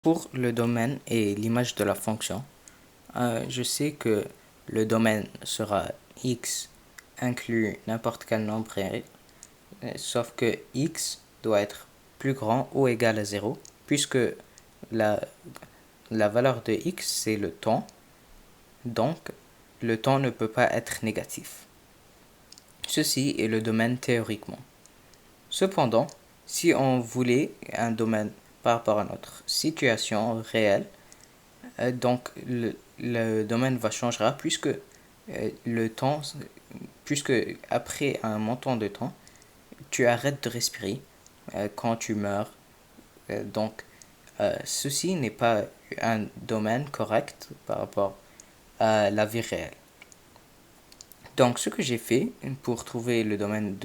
Pour le domaine et l'image de la fonction, je sais que le domaine sera x inclus n'importe quel nombre réel, sauf que x doit être plus grand ou égal à 0, puisque la, la valeur de x c'est le temps, donc le temps ne peut pas être négatif. Ceci est le domaine théoriquement. Cependant, si on voulait un domaine par rapport à notre situation réelle, donc le domaine va changera puisque le temps, puisque après un montant de temps, tu arrêtes de respirer quand tu meurs. Donc, ceci n'est pas un domaine correct par rapport à la vie réelle. Donc, ce que j'ai fait pour trouver le domaine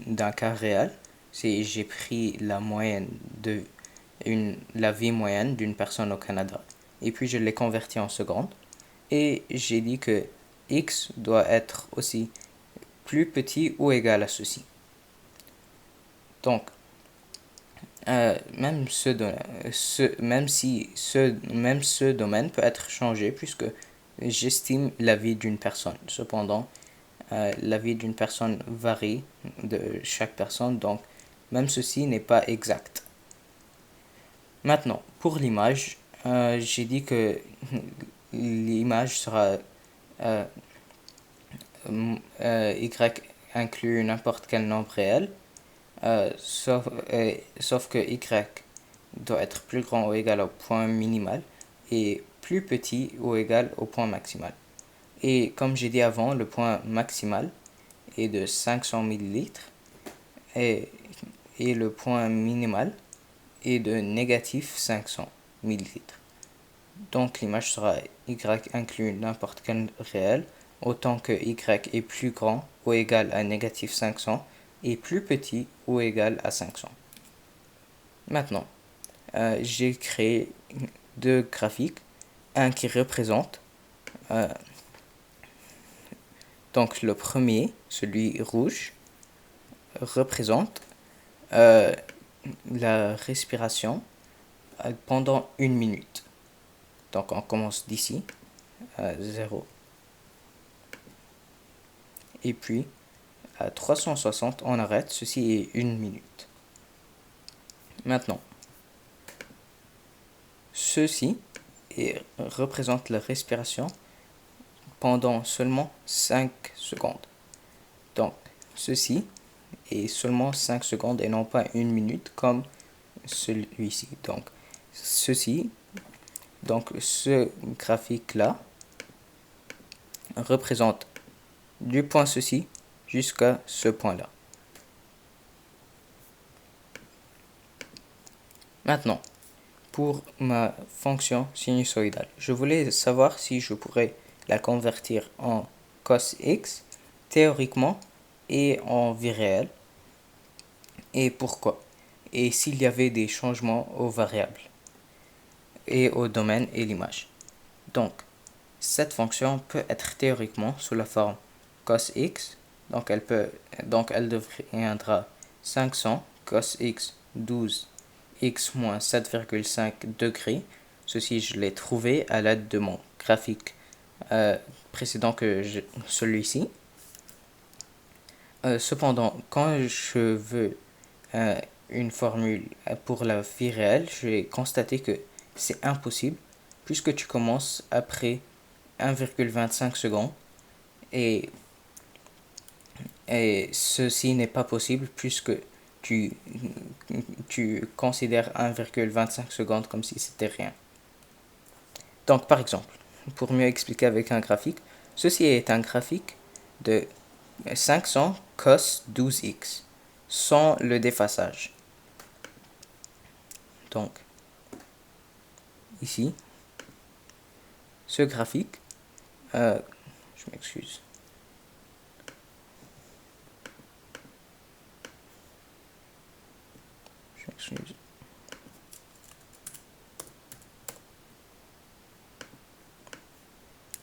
d'un cas réel, c'est j'ai pris la moyenne de la vie moyenne d'une personne au Canada et puis je l'ai converti en secondes et j'ai dit que x doit être aussi plus petit ou égal à ceci. Donc, même ce domaine peut être changé puisque j'estime la vie d'une personne. Cependant, la vie d'une personne varie de chaque personne, donc même ceci n'est pas exact. Maintenant, pour l'image, j'ai dit que l'image sera y inclut n'importe quel nombre réel, sauf que y doit être plus grand ou égal au point minimal et plus petit ou égal au point maximal. Et comme j'ai dit avant, le point maximal est de 500 millilitres et le point minimal est de négatif 500 millilitres. Donc l'image sera y inclus n'importe quel réel, autant que y est plus grand ou égal à négatif 500 et plus petit ou égal à 500. Maintenant, j'ai créé deux graphiques, un qui représente, donc le premier, celui rouge, représente la respiration pendant 1 minute. Donc on commence d'ici, 0. Et puis à 360 on arrête, ceci est 1 minute. Maintenant, ceci représente la respiration pendant seulement 5 secondes. Donc ceci est seulement 5 secondes et non pas 1 minute comme celui-ci. Donc ce graphique-là représente du point ceci jusqu'à ce point-là. Maintenant, pour ma fonction sinusoïdale, je voulais savoir si je pourrais la convertir en cos x théoriquement et en vie réelle et pourquoi, et s'il y avait des changements aux variables et au domaine et l'image. Donc, cette fonction peut être théoriquement sous la forme cos x, donc elle deviendra 500 cos x 12 x moins 7,5 degrés. Ceci, je l'ai trouvé à l'aide de mon graphique précédent que celui-ci. Cependant, quand je veux une formule pour la vie réelle, j'ai constaté que c'est impossible puisque tu commences après 1,25 secondes et ceci n'est pas possible puisque tu considères 1,25 secondes comme si c'était rien. Donc par exemple, pour mieux expliquer avec un graphique, ceci est un graphique de 500 cos 12x sans le déphasage. Donc ici, ce graphique, je m'excuse.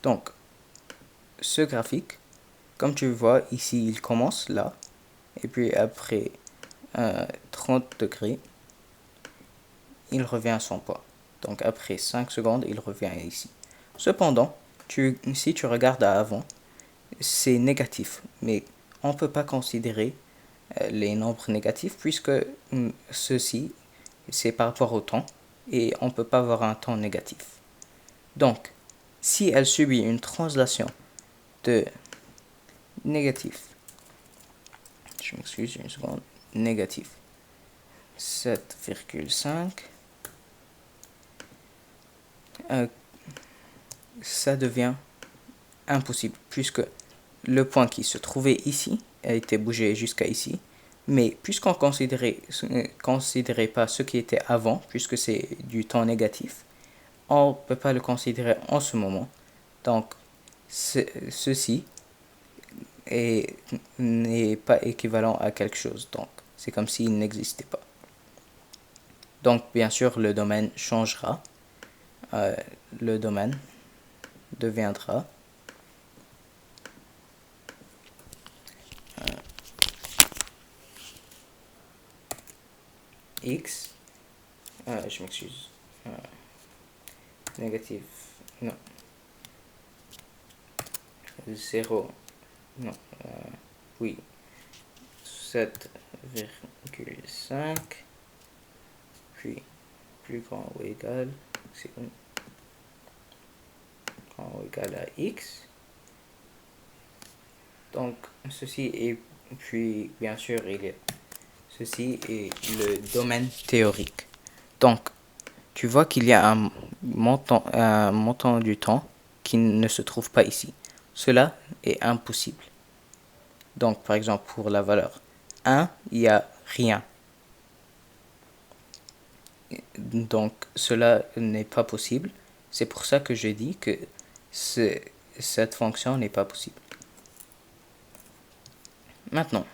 Donc, ce graphique, comme tu vois ici, il commence là, et puis après 30 degrés, il revient à son poids. Donc après 5 secondes, il revient ici. Cependant, si tu regardes à avant, c'est négatif. Mais on ne peut pas considérer les nombres négatifs puisque ceci, c'est par rapport au temps. Et on ne peut pas avoir un temps négatif. Donc, si elle subit une translation de négatif, je m'excuse une seconde, négatif 7,5, ça devient impossible puisque le point qui se trouvait ici a été bougé jusqu'à ici, mais puisqu'on considérait pas ce qui était avant, puisque c'est du temps négatif, on ne peut pas le considérer en ce moment. Donc ceci n'est pas équivalent à quelque chose, donc c'est comme s'il n'existait pas. Donc bien sûr le domaine changera, le domaine deviendra x, je m'excuse, négatif, non, 0, non, oui, 7,5, puis plus grand ou égal, c'est grand ou égal à x. Donc ceci est, puis bien sûr ceci est le domaine théorique. Donc tu vois qu'il y a un montant du temps qui ne se trouve pas ici. Cela est impossible. Donc par exemple pour la valeur 1, il n'y a rien. Donc cela n'est pas possible. C'est pour ça que je dis que cette fonction n'est pas possible. Maintenant,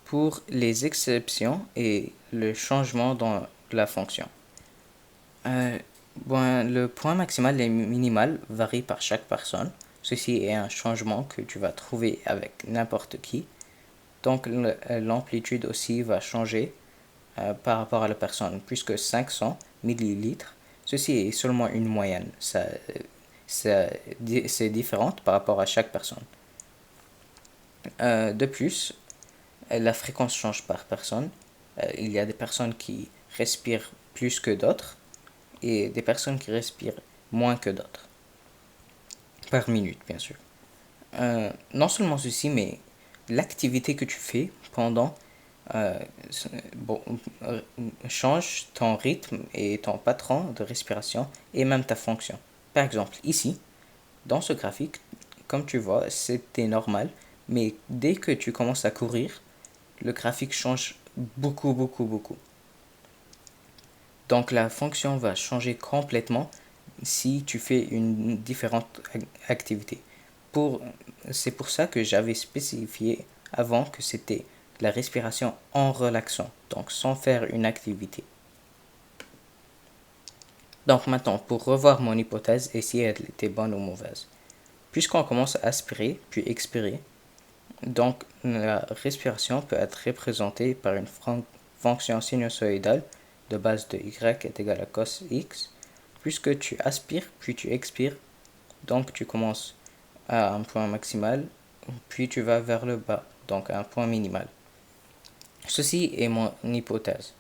pour les exceptions et le changement dans la fonction. Le point maximal et minimal varie par chaque personne. Ceci est un changement que tu vas trouver avec n'importe qui. Donc l'amplitude aussi va changer par rapport à la personne, puisque 500 millilitres, ceci est seulement une moyenne. C'est différent par rapport à chaque personne. De plus, la fréquence change par personne. Il y a des personnes qui respirent plus que d'autres et des personnes qui respirent moins que d'autres. Par minute, bien sûr. Non seulement ceci, mais l'activité que tu fais pendant change ton rythme et ton patron de respiration et même ta fonction. Par exemple, ici, dans ce graphique, comme tu vois, c'était normal, mais dès que tu commences à courir, le graphique change beaucoup, beaucoup, beaucoup. Donc la fonction va changer complètement si tu fais une différente activité. C'est pour ça que j'avais spécifié avant que c'était la respiration en relaxant, donc sans faire une activité. Donc maintenant, pour revoir mon hypothèse et si elle était bonne ou mauvaise. Puisqu'on commence à aspirer puis expirer, donc la respiration peut être représentée par une fonction sinusoïdale de base de y est égal à cos x. Puisque tu aspires puis tu expires, donc tu commences à un point maximal, puis tu vas vers le bas, donc à un point minimal. Ceci est mon hypothèse.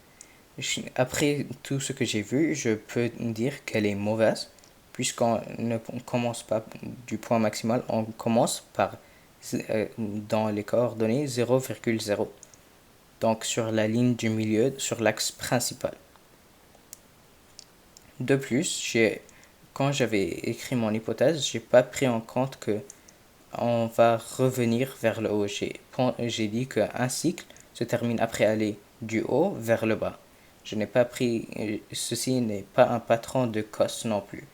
Après tout ce que j'ai vu, je peux dire qu'elle est mauvaise, puisqu'on ne commence pas du point maximal, on commence par, dans les coordonnées, 0,0. Donc sur la ligne du milieu, sur l'axe principal. De plus, quand j'avais écrit mon hypothèse, j'ai pas pris en compte que on va revenir vers le haut. J'ai dit qu'un cycle se termine après aller du haut vers le bas. Je n'ai pas pris, ceci n'est pas un patron de cos non plus.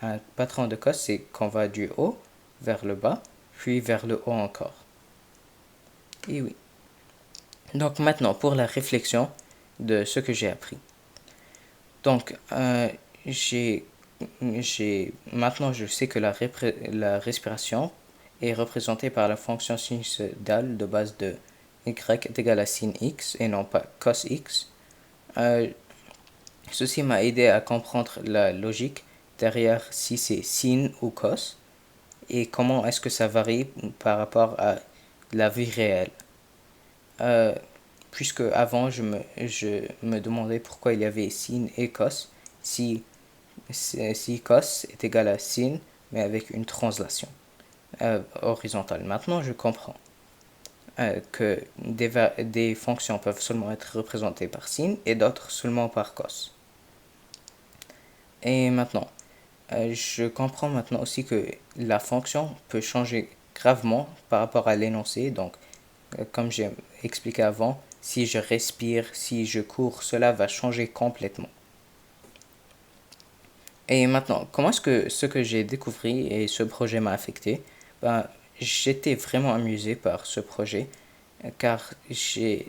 Un patron de cos, c'est qu'on va du haut vers le bas, puis vers le haut encore. Et oui. Donc maintenant, pour la réflexion de ce que j'ai appris. Donc, maintenant je sais que la respiration est représentée par la fonction sinusoïdale de base de y est égal à sin x et non pas cos x. Ceci m'a aidé à comprendre la logique derrière si c'est sin ou cos et comment est-ce que ça varie par rapport à la vie réelle. Euh, Puisque avant je me demandais pourquoi il y avait sin et cos si cos est égal à sin mais avec une translation horizontale. Maintenant je comprends que des fonctions peuvent seulement être représentées par sin et d'autres seulement par cos. Et maintenant, je comprends maintenant aussi que la fonction peut changer gravement par rapport à l'énoncé. Donc, comme j'ai expliqué avant, si je respire, si je cours, cela va changer complètement. Et maintenant, comment est-ce que ce que j'ai découvert et ce projet m'a affecté? Ben, j'étais vraiment amusé par ce projet car j'ai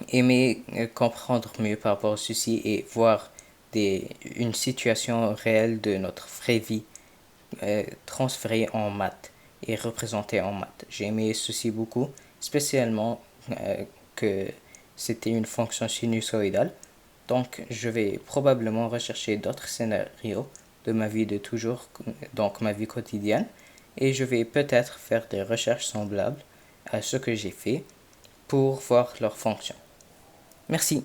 aimé comprendre mieux par rapport à ceci et voir une situation réelle de notre vraie vie transférée en maths et représentée en maths. J'ai aimé ceci beaucoup, spécialement que c'était une fonction sinusoïdale. Donc, je vais probablement rechercher d'autres scénarios de ma vie de toujours, donc ma vie quotidienne, et je vais peut-être faire des recherches semblables à ce que j'ai fait pour voir leurs fonctions. Merci.